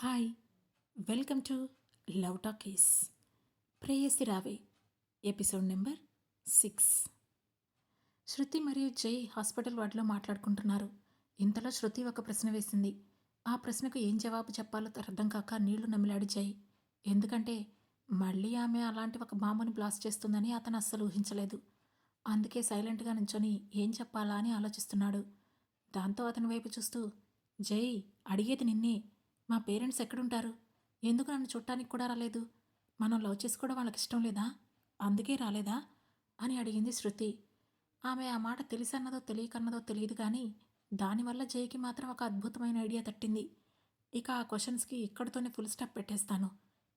Hi, welcome to love talkies. ప్రేయసి రావే episode number 6. శృతి మరియు జై హాస్పిటల్ వార్డులో మాట్లాడుకుంటున్నారు. ఇంతలో శృతి ఒక ప్రశ్న వేసింది. ఆ ప్రశ్నకు ఏం జవాబు చెప్పాలో అర్థం కాక నీళ్లు నమిలాడు జై. ఎందుకంటే మళ్ళీ ఆమె అలాంటి ఒక బాంబుని బ్లాస్ట్ చేస్తుందని అతను అస్సలు ఊహించలేదు. అందుకే సైలెంట్గా నుంచొని ఏం చెప్పాలా అని ఆలోచిస్తున్నాడు. దాంతో అతని వైపు చూస్తూ, జై, అడిగేది నిన్నే. మా పేరెంట్స్ ఎక్కడుంటారు? ఎందుకు నన్ను చూడటానికి కూడా రాలేదు? మనం లవ్ చేసుకోవడం వాళ్ళకి ఇష్టం లేదా? అందుకే రాలేదా అని అడిగింది శృతి. ఆమె ఆ మాట తెలిసన్నదో తెలియకన్నదో తెలియదు కానీ దానివల్ల జైకి మాత్రం ఒక అద్భుతమైన ఐడియా తట్టింది. ఇక ఆ క్వశ్చన్స్కి ఇక్కడితోనే ఫుల్ స్టాప్ పెట్టేస్తాను.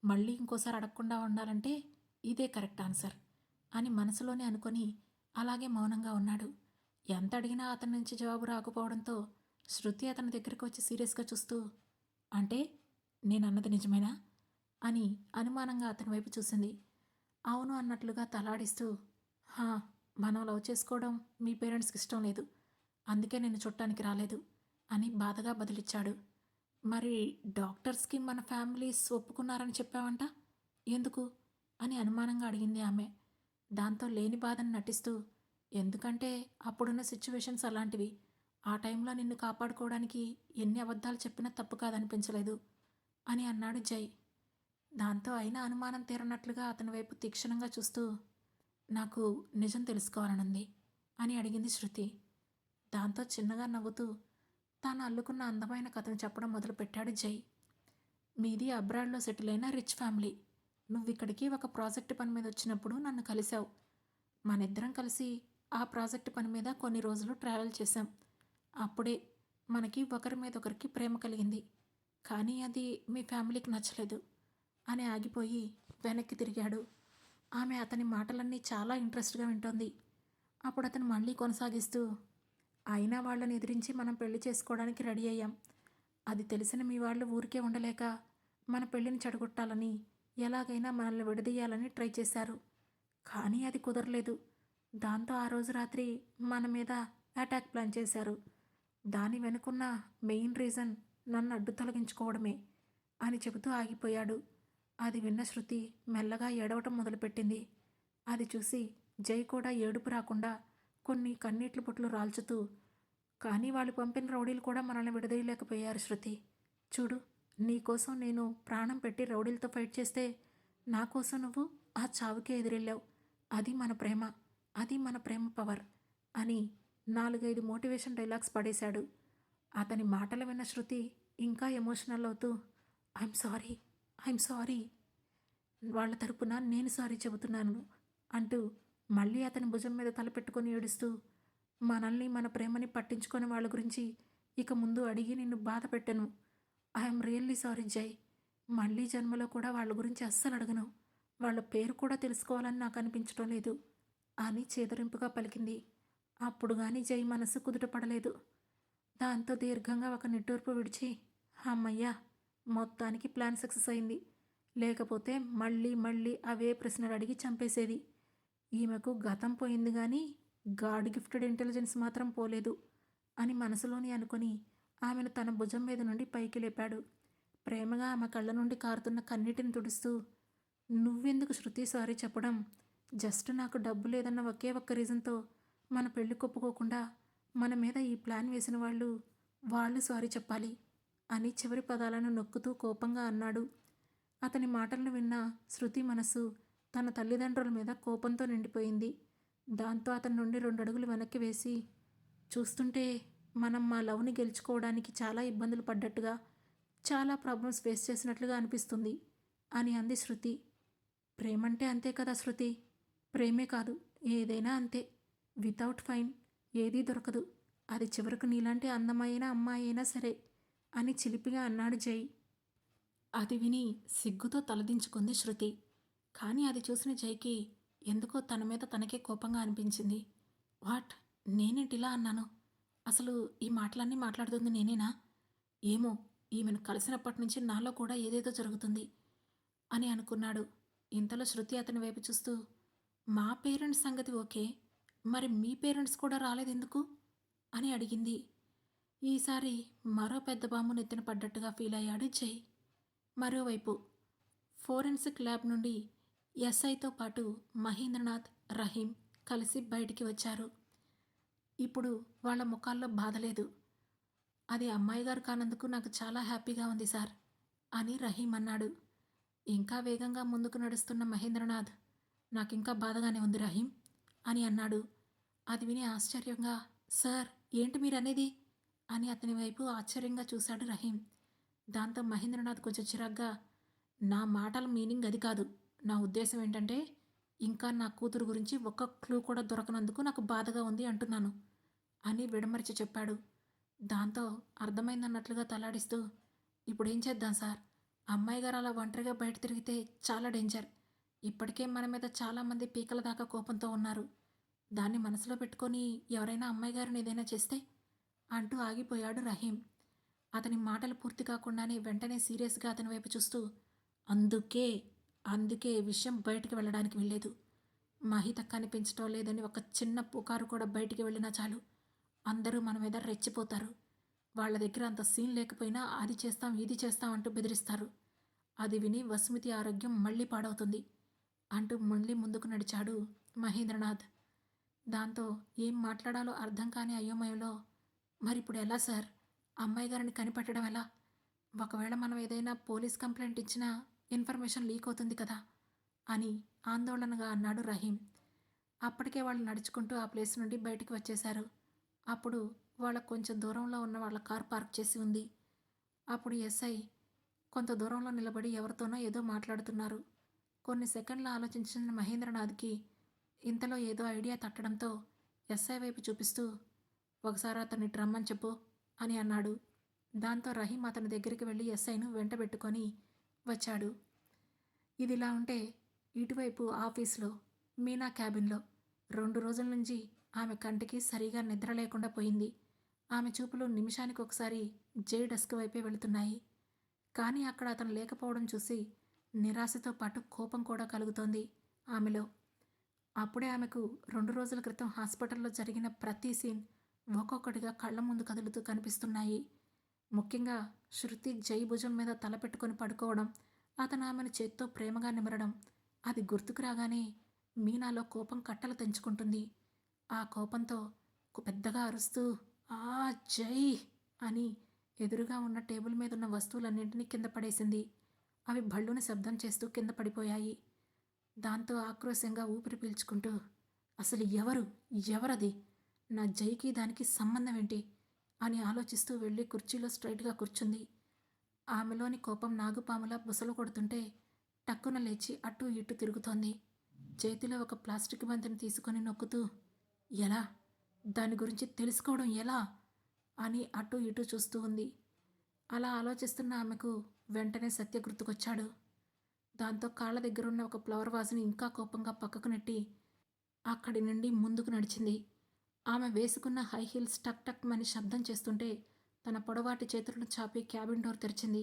మళ్ళీ ఇంకోసారి అడగకుండా ఉండాలంటే ఇదే కరెక్ట్ ఆన్సర్ అని మనసులోనే అనుకొని అలాగే మౌనంగా ఉన్నాడు. ఎంత అడిగినా అతని నుంచి జవాబు రాకపోవడంతో శృతి అతని దగ్గరికి వచ్చి సీరియస్గా చూస్తూ, అంటే నేనన్నది నిజమేనా అని అనుమానంగా అతని వైపు చూసింది. అవును అన్నట్లుగా తలాడిస్తూ, హా, మనం లవ్ చేసుకోవడం మీ పేరెంట్స్కి ఇష్టం లేదు, అందుకే నేను చూడటానికి రాలేదు అని బాధగా బదులిచ్చాడు. మరి డాక్టర్స్కి మన ఫ్యామిలీస్ ఒప్పుకున్నారని చెప్పావంట, ఎందుకు అని అనుమానంగా అడిగింది ఆమె. దాంతో లేని బాధను నటిస్తూ, ఎందుకంటే అప్పుడున్న సిచ్యువేషన్స్ అలాంటివి, ఆ టైంలో నిన్ను కాపాడుకోవడానికి ఎన్ని అబద్ధాలు చెప్పినా తప్పు కాదనిపించలేదు అని అన్నాడు జై. దాంతో అయినా అనుమానం తీరనట్లుగా అతని వైపు తీక్షణంగా చూస్తూ, నాకు నిజం తెలుసుకోవాలనుంది అని అడిగింది శృతి. దాంతో చిన్నగా నవ్వుతూ తాను అల్లుకున్న అందమైన కథను చెప్పడం మొదలుపెట్టాడు జై. మీది అబ్రాడ్లో సెటిల్ అయిన రిచ్ ఫ్యామిలీ. నువ్విక్కడికి ఒక ప్రాజెక్టు పని మీద వచ్చినప్పుడు నన్ను కలిశావు. మనిద్దరం కలిసి ఆ ప్రాజెక్టు పని మీద కొన్ని రోజులు ట్రావెల్ చేశాం. అప్పుడే మనకి ఒకరి మీద ఒకరికి ప్రేమ కలిగింది. కానీ అది మీ ఫ్యామిలీకి నచ్చలేదు అని ఆగిపోయి వెనక్కి తిరిగాడు. ఆమె అతని మాటలన్నీ చాలా ఇంట్రెస్ట్గా వింటోంది. అప్పుడు అతను మళ్ళీ కొనసాగిస్తూ, అయినా వాళ్ళని ఎదిరించి మనం పెళ్లి చేసుకోవడానికి రెడీ అయ్యాం. అది తెలిసిన మీ వాళ్ళు ఊరికే ఉండలేక మన పెళ్లిని చెడగొట్టాలని, ఎలాగైనా మనల్ని విడదీయాలని ట్రై చేశారు. కానీ అది కుదరలేదు. దాంతో ఆ రోజు రాత్రి మన మీద అటాక్ ప్లాన్ చేశారు. దాని వెనుకున్న మెయిన్ రీజన్ నన్ను అడ్డు తొలగించుకోవడమే అని చెబుతూ ఆగిపోయాడు. అది విన్న శృతి మెల్లగా ఏడవటం మొదలుపెట్టింది. అది చూసి జై కూడా ఏడుపు రాకుండా కొన్ని కన్నీట్ల బొట్లు రాల్చుతూ, కానీ వాళ్ళు పంపిన రౌడీలు కూడా మనల్ని విడదీయలేకపోయారు శృతి. చూడు, నీకోసం నేను ప్రాణం పెట్టి రౌడీలతో ఫైట్ చేస్తే నా కోసం నువ్వు ఆ చావుకే ఎదురెళ్ళావు. అది మన ప్రేమ, అది మన ప్రేమ పవర్ అని 4-5 మోటివేషన్ డైలాగ్స్ పడేశాడు. అతని మాటలు విన్న శృతి ఇంకా ఎమోషనల్ అవుతూ, ఐఎమ్ సారీ, ఐఎమ్ సారీ, వాళ్ళ తరపున నేను సారీ చెబుతున్నాను అంటూ మళ్ళీ అతని భుజం మీద తలపెట్టుకొని ఏడుస్తూ, మనల్ని మన ప్రేమని పట్టించుకొని వాళ్ళ గురించి ఇక ముందు అడిగి నిన్ను బాధ పెట్టను. ఐఎమ్ రియల్లీ సారీ జై. మళ్ళీ జన్మలో కూడా వాళ్ళ గురించి అస్సలు అడగను. వాళ్ళ పేరు కూడా తెలుసుకోవాలని నాకు అనిపించడం లేదు అని చేదరింపుగా పలికింది. అప్పుడు కానీ జై మనసు కుదుట పడలేదు. దాంతో దీర్ఘంగా ఒక నిట్టూర్పు విడిచి, అమ్మయ్యా, మొత్తానికి ప్లాన్ సక్సెస్ అయింది. లేకపోతే మళ్ళీ మళ్ళీ అవే ప్రశ్నలు అడిగి చంపేసేది. ఈమెకు గతం పోయింది కానీ గాడ్ గిఫ్టెడ్ ఇంటెలిజెన్స్ మాత్రం పోలేదు అని మనసులోని అనుకుని ఆమెను తన భుజం మీద నుండి పైకి లేపాడు. ప్రేమగా ఆమె కళ్ళ నుండి కారుతున్న కన్నీటిని తుడుస్తూ, నువ్వెందుకు శృతి సారీ చెప్పడం? జస్ట్ నాకు డబ్బు లేదన్న ఒకే ఒక్క రీజన్తో మన పెళ్లి కొప్పుకోకుండా మన మీద ఈ ప్లాన్ వేసిన వాళ్ళు సారీ చెప్పాలి అని చివరి పదాలను నొక్కుతూ కోపంగా అన్నాడు. అతని మాటలను విన్న శృతి మనసు తన తల్లిదండ్రుల మీద కోపంతో నిండిపోయింది. దాంతో అతని నుండి 2 అడుగులు వెనక్కి వేసి, చూస్తుంటే మనం మా లవ్ని గెలుచుకోవడానికి చాలా ఇబ్బందులు పడ్డట్టుగా, చాలా ప్రాబ్లమ్స్ ఫేస్ చేసినట్లుగా అనిపిస్తుంది అని అంది శృతి. ప్రేమంటే అంతే కదా శృతి, ప్రేమే కాదు ఏదైనా అంతే. వితౌట్ ఫైన్ ఏదీ దొరకదు. అది చివరకు నీలాంటి అందమైన అమ్మాయి అయినా సరే అని చిలిపిగా అన్నాడు జై. అది విని సిగ్గుతో తలదించుకుంది శృతి. కానీ అది చూసిన జైకి ఎందుకో తన మీద తనకే కోపంగా అనిపించింది. వాట్, నేనేంటిలా అన్నాను? అసలు ఈ మాటలన్నీ మాట్లాడుతుంది నేనేనా? ఏమో, ఈమెను కలిసినప్పటి నుంచి నాలో కూడా ఏదేదో జరుగుతుంది అని అనుకున్నాడు. ఇంతలో శృతి అతని వైపు చూస్తూ, మా పేరెంట్స్ సంగతి ఓకే, మరి మీ పేరెంట్స్ కూడా రాలేదెందుకు అని అడిగింది. ఈసారి మరో పెద్ద బాంబు నెత్తిన పడ్డట్టుగా ఫీల్ అయ్యాడు జై. మరోవైపు ఫోరెన్సిక్ ల్యాబ్ నుండి ఎస్ఐతో పాటు మహేంద్రనాథ్, రహీం కలిసి బయటికి వచ్చారు. ఇప్పుడు వాళ్ళ ముఖాల్లో బాధ లేదు. అది అమ్మాయి గారు కానందుకు నాకు చాలా హ్యాపీగా ఉంది సార్ అని రహీం అన్నాడు. ఇంకా వేగంగా ముందుకు నడుస్తున్న మహేంద్రనాథ్, నాకింకా బాధగానే ఉంది రహీం అని అన్నాడు. అది విని ఆశ్చర్యంగా, సార్ ఏంటి మీరనేది అని అతని వైపు ఆశ్చర్యంగా చూశాడు రహీం. దాంతో మహేంద్రనాథ్ కొంచెం చిరాగ్గా, నా మాటల మీనింగ్ అది కాదు. నా ఉద్దేశం ఏంటంటే, ఇంకా నా కూతురు గురించి ఒక్క క్లూ కూడా దొరకనందుకు నాకు బాధగా ఉంది అంటున్నాను అని విడమర్చి చెప్పాడు. దాంతో అర్థమైందన్నట్లుగా తలాడిస్తూ, ఇప్పుడేం చేద్దాం సార్? అమ్మాయి గారు అలా ఒంటరిగా బయట తిరిగితే చాలా డేంజర్. ఇప్పటికే మన మీద చాలామంది పీకల దాకా కోపంతో ఉన్నారు. దాన్ని మనసులో పెట్టుకొని ఎవరైనా అమ్మాయి గారిని ఏదైనా చేస్తే అంటూ ఆగిపోయాడు రహీం. అతని మాటలు పూర్తి కాకుండానే వెంటనే సీరియస్గా అతని వైపు చూస్తూ, అందుకే అందుకే ఈ విషయం బయటికి వెళ్ళడానికి వెళ్ళలేదు. మహిత కనిపించటం లేదని ఒక చిన్న పుకారు కూడా బయటికి వెళ్ళినా చాలు, అందరూ మన మీద రెచ్చిపోతారు. వాళ్ళ దగ్గర అంత సీన్ లేకపోయినా అది చేస్తాం ఇది చేస్తాం అంటూ బెదిరిస్తారు. అది విని వసుమతి ఆరోగ్యం మళ్ళీ పాడవుతుంది అంటూ మళ్ళీ ముందుకు నడిచాడు మహేంద్రనాథ్. దాంతో ఏం మాట్లాడాలో అర్థం కాని అయోమయంలో, మరిప్పుడు ఎలా సార్? అమ్మాయి గారిని కనిపెట్టడం ఎలా? ఒకవేళ మనం ఏదైనా పోలీస్ కంప్లైంట్ ఇచ్చినా ఇన్ఫర్మేషన్ లీక్ అవుతుంది కదా అని ఆందోళనగా అన్నాడు రహీం. అప్పటికే వాళ్ళు నడుచుకుంటూ ఆ ప్లేస్ నుండి బయటికి వచ్చేశారు. అప్పుడు వాళ్ళకు కొంచెం దూరంలో ఉన్న వాళ్ళ కార్ పార్క్ చేసి ఉంది. అప్పుడు ఎస్ఐ కొంత దూరంలో నిలబడి ఎవరితోనో ఏదో మాట్లాడుతున్నారు. కొన్ని సెకండ్లు ఆలోచించిన మహేంద్రనాథ్కి ఇంతలో ఏదో ఐడియా తట్టడంతో ఎస్ఐ వైపు చూపిస్తూ, ఒకసారి అతన్ని రమ్మని చెప్పు అని అన్నాడు. దాంతో రహీం అతని దగ్గరికి వెళ్ళి ఎస్ఐను వెంటబెట్టుకొని వచ్చాడు. ఇదిలా ఉంటే ఇటువైపు ఆఫీస్లో మీనా క్యాబిన్లో 2 రోజుల నుంచి ఆమె కంటికి సరిగా నిద్ర లేకుండా పోయింది. ఆమె చూపులు నిమిషానికి ఒకసారి జే డెస్క్ వైపే వెళుతున్నాయి. కానీ అక్కడ అతను లేకపోవడం చూసి నిరాశతో పాటు కోపం కూడా కలుగుతోంది ఆమెలో. అప్పుడే ఆమెకు 2 రోజుల క్రితం హాస్పిటల్లో జరిగిన ప్రతి సీన్ ఒక్కొక్కటిగా కళ్ళ ముందు కదులుతూ కనిపిస్తున్నాయి. ముఖ్యంగా శృతి జై భుజం మీద తల పెట్టుకొని పడుకోవడం, అతను ఆమెను చేత్తో ప్రేమగా నిమరడం, అది గుర్తుకు రాగానే మీనాలో కోపం కట్టలు తెంచుకుంటుంది. ఆ కోపంతో పెద్దగా అరుస్తూ, ఆ జై అని ఎదురుగా ఉన్న టేబుల్ మీద ఉన్న వస్తువులన్నింటినీ కింద పడేసింది. అవి భళ్ళున శబ్దం చేస్తూ కింద పడిపోయాయి. దాంతో ఆక్రోశంగా ఊపిరి పీల్చుకుంటూ, అసలు ఎవరది? నా జైకి దానికి సంబంధం ఏంటి అని ఆలోచిస్తూ వెళ్ళి కుర్చీలో స్ట్రైట్గా కూర్చుంది. ఆమెలోని కోపం నాగుపాములా బుసలు కొడుతుంటే టక్కున లేచి అటూ ఇటూ తిరుగుతోంది. చేతిలో ఒక ప్లాస్టిక్ బంతిని తీసుకొని నొక్కుతూ, ఎలా? దాని గురించి తెలుసుకోవడం ఎలా అని అటూ ఇటూ చూస్తూ ఉంది. అలా ఆలోచిస్తున్న ఆమెకు వెంటనే సత్య గుర్తుకొచ్చాడు. దాంతో కాళ్ళ దగ్గరున్న ఒక ఫ్లవర్ వాజ్ని ఇంకా కోపంగా పక్కకు నెట్టి అక్కడి నుండి ముందుకు నడిచింది. ఆమె వేసుకున్న హై హీల్స్ టక్ టక్ మని శబ్దం చేస్తుంటే తన పొడవాటి చేతులను చాపి క్యాబిన్ డోర్ తెరిచింది.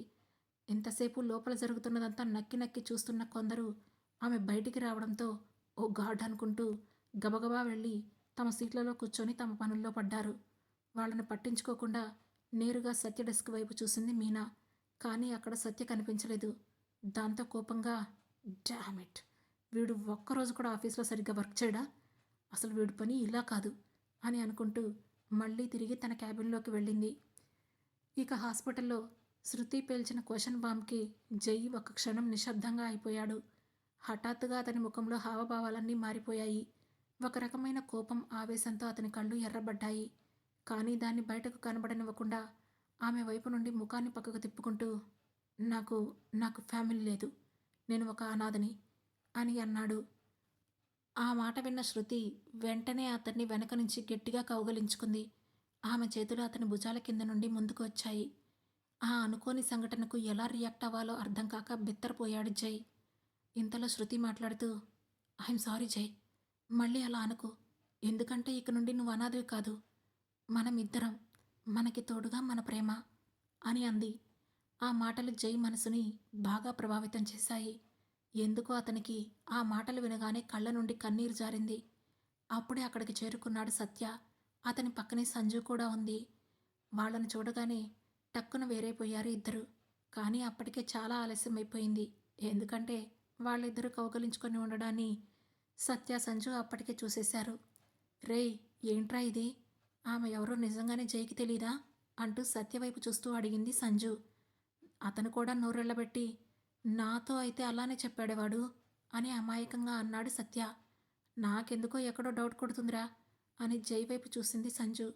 ఇంతసేపు లోపల జరుగుతున్నదంతా నక్కి నక్కి చూస్తున్న కొందరు ఆమె బయటికి రావడంతో ఓ గాడ్ అనుకుంటూ గబగబా వెళ్ళి తమ సీట్లలో కూర్చొని తమ పనుల్లో పడ్డారు. వాళ్ళను పట్టించుకోకుండా నేరుగా సత్య డెస్క్ వైపు చూసింది మీనా. కానీ అక్కడ సత్య కనిపించలేదు. దాంతో కోపంగా, డామిట్, వీడు ఒక్కరోజు కూడా ఆఫీస్లో సరిగ్గా వర్క్ చేయడా? అసలు వీడి పని ఇలా కాదు అని అనుకుంటూ మళ్ళీ తిరిగి తన క్యాబిన్లోకి వెళ్ళింది. ఇక హాస్పిటల్లో శృతి పేల్చిన క్వశ్చన్ బాంబ్కి జై ఒక క్షణం నిశ్శబ్దంగా అయిపోయాడు. హఠాత్తుగా అతని ముఖంలో హావభావాలన్నీ మారిపోయాయి. ఒక రకమైన కోపం, ఆవేశంతో అతని కళ్ళు ఎర్రబడ్డాయి. కానీ దాన్ని బయటకు కనబడనివ్వకుండా ఆమె వైపు నుండి ముఖాన్ని పక్కకు తిప్పుకుంటూ, నాకు నాకు ఫ్యామిలీ లేదు, నేను ఒక అనాథని అని అన్నాడు. ఆ మాట విన్న శృతి వెంటనే అతన్ని వెనక నుంచి గట్టిగా కౌగలించుకుంది. ఆమె చేతులు అతని భుజాల కింద నుండి ముందుకు వచ్చాయి. ఆ అనుకోని సంఘటనకు ఎలా రియాక్ట్ అవ్వాలో అర్థం కాక బిత్తరపోయాడు జై. ఇంతలో శృతి మాట్లాడుతూ, ఐఎమ్ సారీ జై, మళ్ళీ అలా అనుకో. ఎందుకంటే ఇక నుండి నువ్వు అనాథవి కాదు, మనమిద్దరం, మనకి తోడుగా మన ప్రేమ అని అంది. ఆ మాటలు జై మనసుని బాగా ప్రభావితం చేశాయి. ఎందుకో అతనికి ఆ మాటలు వినగానే కళ్ళ నుండి కన్నీరు జారింది. అప్పుడే అక్కడికి చేరుకున్నాడు సత్య. అతని పక్కనే సంజు కూడా ఉంది. వాళ్ళను చూడగానే టక్కున వేరైపోయారు ఇద్దరు. కానీ అప్పటికే చాలా ఆలస్యం అయిపోయింది. ఎందుకంటే వాళ్ళిద్దరూ కౌగలించుకొని ఉండడాన్ని సత్య, సంజు అప్పటికే చూసేశారు. రేయ్, ఏంట్రా ఇది? ఆమె ఎవరో నిజంగానే జైకి తెలీదా అంటూ సత్య వైపు చూస్తూ అడిగింది సంజు. అతను కూడా నోరెళ్లబెట్టి, నాతో అయితే అలానే చెప్పాడేవాడు అని అమాయకంగా అన్నాడు సత్య. నాకెందుకో ఎక్కడో డౌట్ కొడుతుందిరా అని జై వైపు చూసింది సంజు.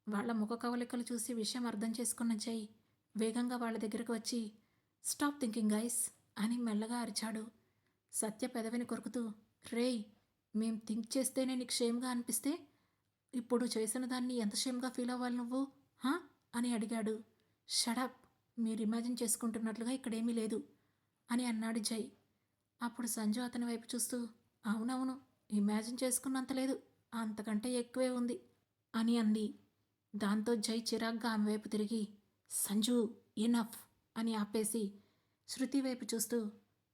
వాళ్ళ ముఖ కవలికలు చూసి విషయం అర్థం చేసుకున్న జై వేగంగా వాళ్ళ దగ్గరకు వచ్చి, స్టాప్ థింకింగ్ గైస్ అని మెల్లగా అరిచాడు. సత్య పెదవిని కొరుకుతూ, రేయ్, మేం థింక్ చేస్తేనే నీకు షేమ్గా అనిపిస్తే ఇప్పుడు చేసిన దాన్ని ఎంత షేమ్గా ఫీల్ అవ్వాలి నువ్వు, హా అని అడిగాడు. షడప్, మీరు ఇమాజిన్ చేసుకుంటున్నట్లుగా ఇక్కడేమీ లేదు అని అన్నాడు జై. అప్పుడు సంజు అతని వైపు చూస్తూ, అవునవును, ఇమాజిన్ చేసుకున్నంత లేదు, అంతకంటే ఎక్కువే ఉంది అని అంది. దాంతో జై చిరాగ్గా ఆమె వైపు తిరిగి, సంజు, ఎనఫ్ అని ఆపేసి శృతి వైపు చూస్తూ,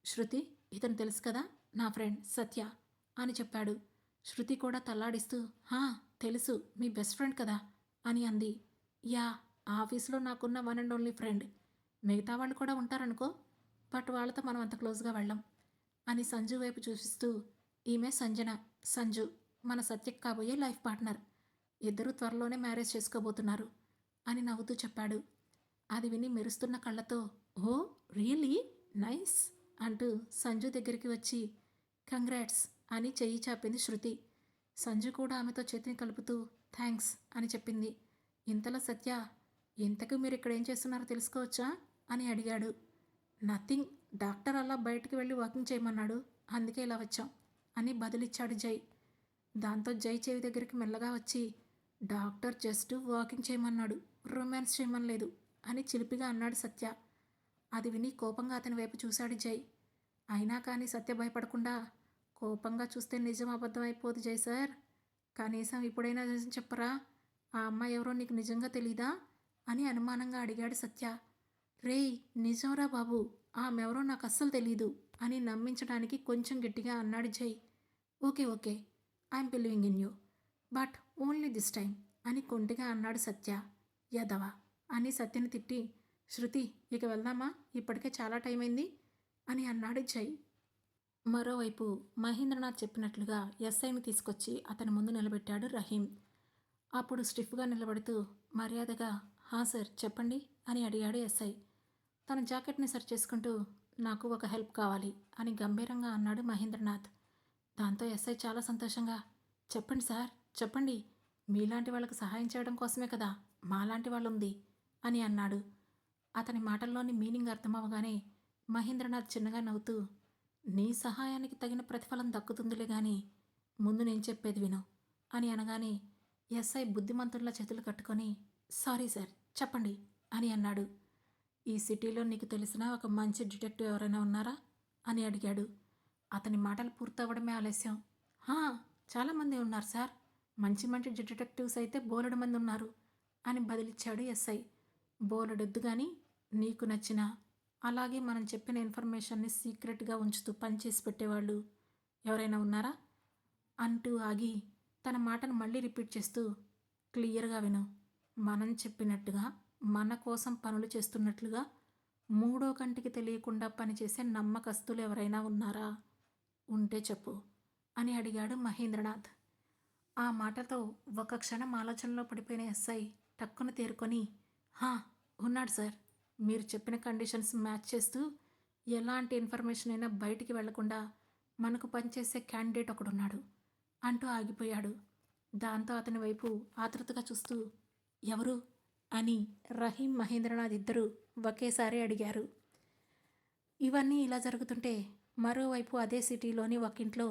శృతి, ఇతను తెలుసు కదా, నా ఫ్రెండ్ సత్య అని చెప్పాడు. శృతి కూడా తల్లాడిస్తూ, హా తెలుసు, మీ బెస్ట్ ఫ్రెండ్ కదా అని అంది. యా, ఆఫీస్లో నాకున్న వన్ అండ్ ఓన్లీ ఫ్రెండ్. మిగతా వాళ్ళు కూడా ఉంటారనుకో, బట్ వాళ్ళతో మనం అంత క్లోజ్గా వెళ్ళం అని సంజు వైపు చూపిస్తూ, ఈమె సంజన, సంజు మన సత్యకి కాబోయే లైఫ్ పార్ట్నర్. ఇద్దరూ త్వరలోనే మ్యారేజ్ చేసుకోబోతున్నారు అని నవ్వుతూ చెప్పాడు. అది విని మెరుస్తున్న కళ్ళతో, ఓ రియలీ నైస్ అంటూ సంజు దగ్గరికి వచ్చి, కంగ్రాట్స్ అని చెయ్యి చాపింది శృతి. సంజు కూడా ఆమెతో చేతిని కలుపుతూ థ్యాంక్స్ అని చెప్పింది. ఇంతలో సత్య, ఇంతకు మీరు ఇక్కడ ఏం చేస్తున్నారో తెలుసుకోవచ్చా అని అడిగాడు. నథింగ్, డాక్టర్ అలా బయటికి వెళ్ళి వాకింగ్ చేయమన్నాడు, అందుకే ఇలా వచ్చాం అని బదులిచ్చాడు జై. దాంతో జై చెవి దగ్గరికి మెల్లగా వచ్చి, డాక్టర్ జస్ట్ వాకింగ్ చేయమన్నాడు, రొమాన్స్ చేయమనలేదు అని చిలిపిగా అన్నాడు సత్య. అది విని కోపంగా అతని వైపు చూశాడు జై. అయినా కానీ సత్య భయపడకుండా, కోపంగా చూస్తే నిజం అబద్ధం అయిపోదు జై సార్, కనీసం ఇప్పుడైనా నిజం చెప్పరా, ఆ అమ్మాయి ఎవరో నీకు నిజంగా తెలీదా అని అనుమానంగా అడిగాడు సత్య. రేయ్, నిజంరా బాబు, ఆమెవరో నాకు అస్సలు తెలీదు అని నమ్మించడానికి కొంచెం గట్టిగా అన్నాడు జై. Okay okay, I'm believing in you, but only this time అని కొంటిగా అన్నాడు సత్య. యదవా అని సత్యని తిట్టి, శృతి ఇక వెళ్దామా, ఇప్పటికే చాలా టైం అయింది అని అన్నాడు జై. మరోవైపు మహేంద్రనాథ్ చెప్పినట్లుగా ఎస్ఐని తీసుకొచ్చి అతని ముందు నిలబెట్టాడు రహీం. అప్పుడు స్టిఫ్గా నిలబడుతూ మర్యాదగా, హా సార్ చెప్పండి అని అడిగాడు ఎస్ఐ. తన జాకెట్ని సరి చేసుకుంటూ, నాకు ఒక హెల్ప్ కావాలి అని గంభీరంగా అన్నాడు మహేంద్రనాథ్. దాంతో ఎస్ఐ చాలా సంతోషంగా, చెప్పండి సార్ చెప్పండి, మీలాంటి వాళ్ళకి సహాయం చేయడం కోసమే కదా మాలాంటి వాళ్ళు ఉంది అని అన్నాడు. అతని మాటల్లోని మీనింగ్ అర్థమవగానే మహేంద్రనాథ్ చిన్నగా నవ్వుతూ, నీ సహాయానికి తగిన ప్రతిఫలం దక్కుతుందిలే గాని ముందు నేను చెప్పేది విను అని అనగానే ఎస్ఐ బుద్ధిమంతుల్లా చేతులు కట్టుకొని, సారీ సార్ చెప్పండి అని అన్నాడు. ఈ సిటీలో నీకు తెలిసిన ఒక మంచి డిటెక్టివ్ ఎవరైనా ఉన్నారా అని అడిగాడు. అతని మాటలు పూర్తవడమే ఆలస్యం. హా, చాలామంది ఉన్నారు సార్, మంచి మంచి డిటెక్టివ్స్ అయితే బోలెడు మంది ఉన్నారు అని బదిలిచ్చాడు ఎస్ఐ. బోలెడొద్దు కానీ నీకు నచ్చిన, అలాగే మనం చెప్పిన ఇన్ఫర్మేషన్ని సీక్రెట్గా ఉంచుతూ పనిచేసి పెట్టేవాళ్ళు ఎవరైనా ఉన్నారా అంటూ ఆగి తన మాటను మళ్ళీ రిపీట్ చేస్తూ, క్లియర్గా విను, మనం చెప్పినట్టుగా మన కోసం పనులు చేస్తున్నట్లుగా మూడో కంటికి తెలియకుండా పనిచేసే నమ్మకస్తులు ఎవరైనా ఉన్నారా, ఉంటే చెప్పు అని అడిగాడు మహేంద్రనాథ్. ఆ మాటతో ఒక క్షణం ఆలోచనలో పడిపోయిన ఎస్ఐ టక్కున తేరుకొని, హా ఉన్నాడు సార్, మీరు చెప్పిన కండిషన్స్ మ్యాచ్ చేస్తూ ఎలాంటి ఇన్ఫర్మేషన్ అయినా బయటికి వెళ్లకుండా మనకు పనిచేసే క్యాండిడేట్ ఒకడున్నాడు అంటూ ఆగిపోయాడు. దాంతో అతని వైపు ఆతృతగా చూస్తూ, ఎవరు అని రహీం, మహేంద్రనాథ్ ఇద్దరూ ఒకేసారి అడిగారు. ఇవన్నీ ఇలా జరుగుతుంటే మరోవైపు అదే సిటీలోని ఒక ఇంట్లో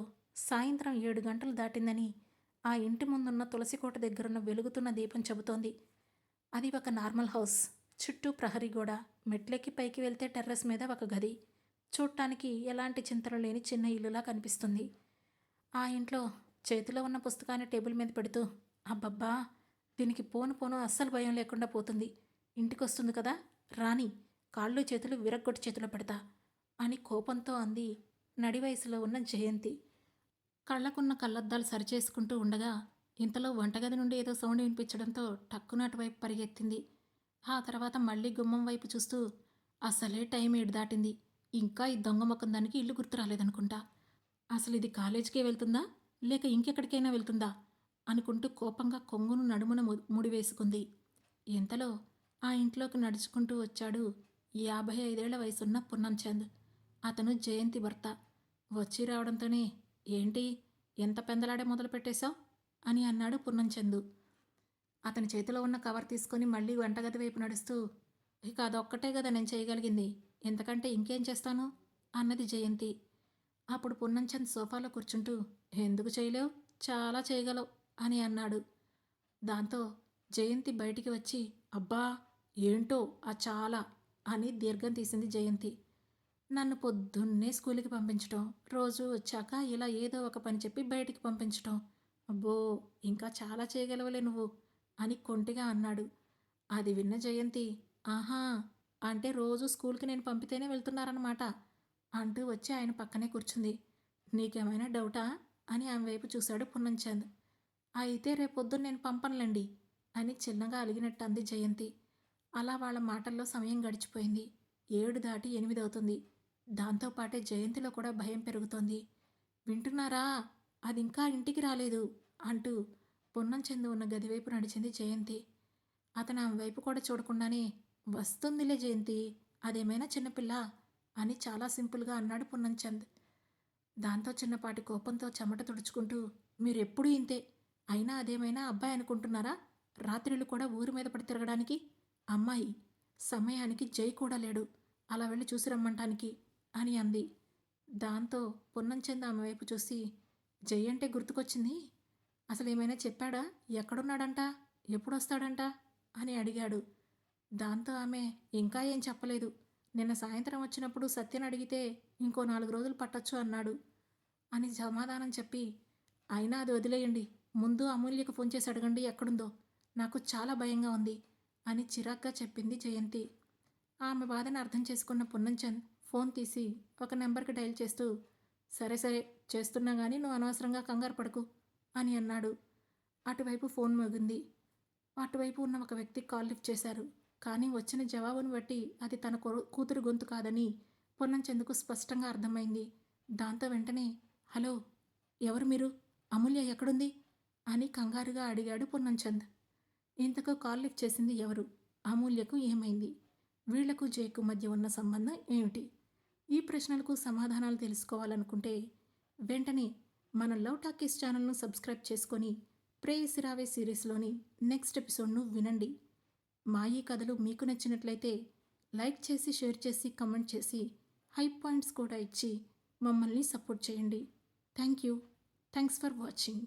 సాయంత్రం 7 గంటలు దాటిందని ఆ ఇంటి ముందున్న తులసికోట దగ్గరున్న వెలుగుతున్న దీపం చెబుతోంది. అది ఒక నార్మల్ హౌస్. చుట్టూ ప్రహరీ గోడ, మెట్లెక్కి పైకి వెళ్తే టెర్రస్ మీద ఒక గది. చూడటానికి ఎలాంటి చింతలు లేని చిన్న ఇల్లులా కనిపిస్తుంది. ఆ ఇంట్లో చేతిలో ఉన్న పుస్తకాన్ని టేబుల్ మీద పెడుతూ, అబ్బబ్బా, దీనికి పోను పోను అస్సలు భయం లేకుండా పోతుంది, ఇంటికొస్తుంది కదా రాణి, కాళ్ళు చేతులు విరగ్గొట్టి చేతిలో పెడతా అని కోపంతో అంది నడి వయసులో ఉన్న జయంతి. కళ్ళకున్న కళ్ళద్దాలు సరిచేసుకుంటూ ఉండగా ఇంతలో వంటగది నుండి ఏదో సౌండ్ వినిపించడంతో టక్కున అటువైపు పరిగెత్తింది. ఆ తర్వాత మళ్ళీ గుమ్మం వైపు చూస్తూ, అసలే టైం 7 దాటింది. ఇంకా ఈ దొంగ మొఖం దానికి ఇల్లు గుర్తు రాలేదనుకుంటా. అసలు ఇది కాలేజీకే వెళ్తుందా? లేక ఇంకెక్కడికైనా వెళ్తుందా? అనుకుంటూ కోపంగా కొంగును నడుమున ముడివేసుకుంది. ఇంతలో ఆ ఇంట్లోకి నడుచుకుంటూ వచ్చాడు 55 వయసున్న పున్నంచంద్. అతను జయంతి భర్త. వచ్చి రావడంతోనే ఏంటి ఎంత పెందలాడే మొదలుపెట్టేశావు అని అన్నాడు పున్నంచందు. అతని చేతిలో ఉన్న కవర్ తీసుకొని మళ్ళీ వంటగది వైపు నడుస్తూ, ఇక అదొక్కటే కదా నేను చేయగలిగింది, ఎంతకంటే ఇంకేం చేస్తాను అన్నది జయంతి. అప్పుడు పున్నంచంద్ సోఫాలో కూర్చుంటూ, ఎందుకు చేయలేవు, చాలా చేయగలవు అని అన్నాడు. దాంతో జయంతి బయటికి వచ్చి, అబ్బా ఏంటో ఆ చాలా అని దీర్ఘం తీసింది జయంతి. నన్ను పొద్దున్నే స్కూల్కి పంపించటం, రోజు వచ్చాక ఇలా ఏదో ఒక పని చెప్పి బయటికి పంపించటం, అబ్బో ఇంకా చాలా చేయగలవలే నువ్వు అని కొంటిగా అన్నాడు. అది విన్న జయంతి, ఆహా అంటే రోజు స్కూల్కి నేను పంపితేనే వెళ్తున్నారన్నమాట అంటూ వచ్చి ఆయన పక్కనే కూర్చుంది. నీకేమైనా డౌటా అని ఆమె వైపు చూశాడు పున్నంచంద్. అయితే రేపొద్దున నేను పంపనులేండి అని చిన్నగా అలిగినట్టు అంది జయంతి. అలా వాళ్ళ మాటల్లో సమయం గడిచిపోయింది. 7 దాటి 8 అవుతుంది. దాంతోపాటే జయంతిలో కూడా భయం పెరుగుతోంది. వింటున్నారా, అది ఇంకా ఇంటికి రాలేదు అంటూ పొన్నంచెందు ఉన్న గదివైపు నడిచింది జయంతి. అతను ఆమె వైపు కూడా చూడకుండానే, వస్తుందిలే జయంతి, అదేమైనా చిన్నపిల్ల అని చాలా సింపుల్గా అన్నాడు పున్నంచంద్. దాంతో చిన్నపాటి కోపంతో చెమట తుడుచుకుంటూ, మీరెప్పుడూ ఇంతే, అయినా అదేమైనా అబ్బాయి అనుకుంటున్నారా, రాత్రిళ్ళు కూడా ఊరి మీద పడి తిరగడానికి, అమ్మాయి, సమయానికి జై కూడా లేడు అలా వెళ్ళి చూసి రమ్మంటానికి అని అంది. దాంతో పొన్నంచంద్ ఆమె వైపు చూసి, జై అంటే గుర్తుకొచ్చింది, అసలు ఏమైనా చెప్పాడా, ఎక్కడున్నాడంట, ఎప్పుడొస్తాడంట అని అడిగాడు. దాంతో ఆమె, ఇంకా ఏం చెప్పలేదు, నిన్న సాయంత్రం వచ్చినప్పుడు సత్యని అడిగితే ఇంకో 4 రోజులు పట్టొచ్చు అన్నాడు అని సమాధానం చెప్పి, అయినా అది వదిలేయండి, ముందు అమూల్యకు ఫోన్ చేసి అడగండి ఎక్కడుందో, నాకు చాలా భయంగా ఉంది అని చిరాగ్గా చెప్పింది జయంతి. ఆమె బాధను అర్థం చేసుకున్న పున్నంచంద్ ఫోన్ తీసి ఒక నెంబర్కి డైల్ చేస్తూ, సరే సరే చేస్తున్నా కానీ నువ్వు అనవసరంగా కంగారు పడకు అని అన్నాడు. అటువైపు ఫోన్ మోగింది. అటువైపు ఉన్న ఒక వ్యక్తి కాల్ లిఫ్ట్ చేశారు. కానీ వచ్చిన జవాబును బట్టి అది తన కూతురు గొంతు కాదని పొన్నంచెందుకు స్పష్టంగా అర్థమైంది. దాంతో వెంటనే, హలో, ఎవరు మీరు, అమూల్య ఎక్కడుంది అని కంగారుగా అడిగాడు పొన్నంచంద్. ఇంతకు కాల్ లిఫ్ట్ చేసింది ఎవరు, అమూల్యకు ఏమైంది, వీళ్లకు జైకు మధ్య ఉన్న సంబంధం ఏమిటి? ఈ ప్రశ్నలకు సమాధానాలు తెలుసుకోవాలనుకుంటే వెంటనే మన లవ్ టాకీస్ ఛానల్ను సబ్స్క్రైబ్ చేసుకొని ప్రేయసి రావే సిరీస్లోని నెక్స్ట్ ఎపిసోడ్ను వినండి. మా ఈ కథలు మీకు నచ్చినట్లయితే లైక్ చేసి, షేర్ చేసి, కమెంట్ చేసి, హై పాయింట్స్ కూడా ఇచ్చి మమ్మల్ని సపోర్ట్ చేయండి. Thank you. Thanks for watching.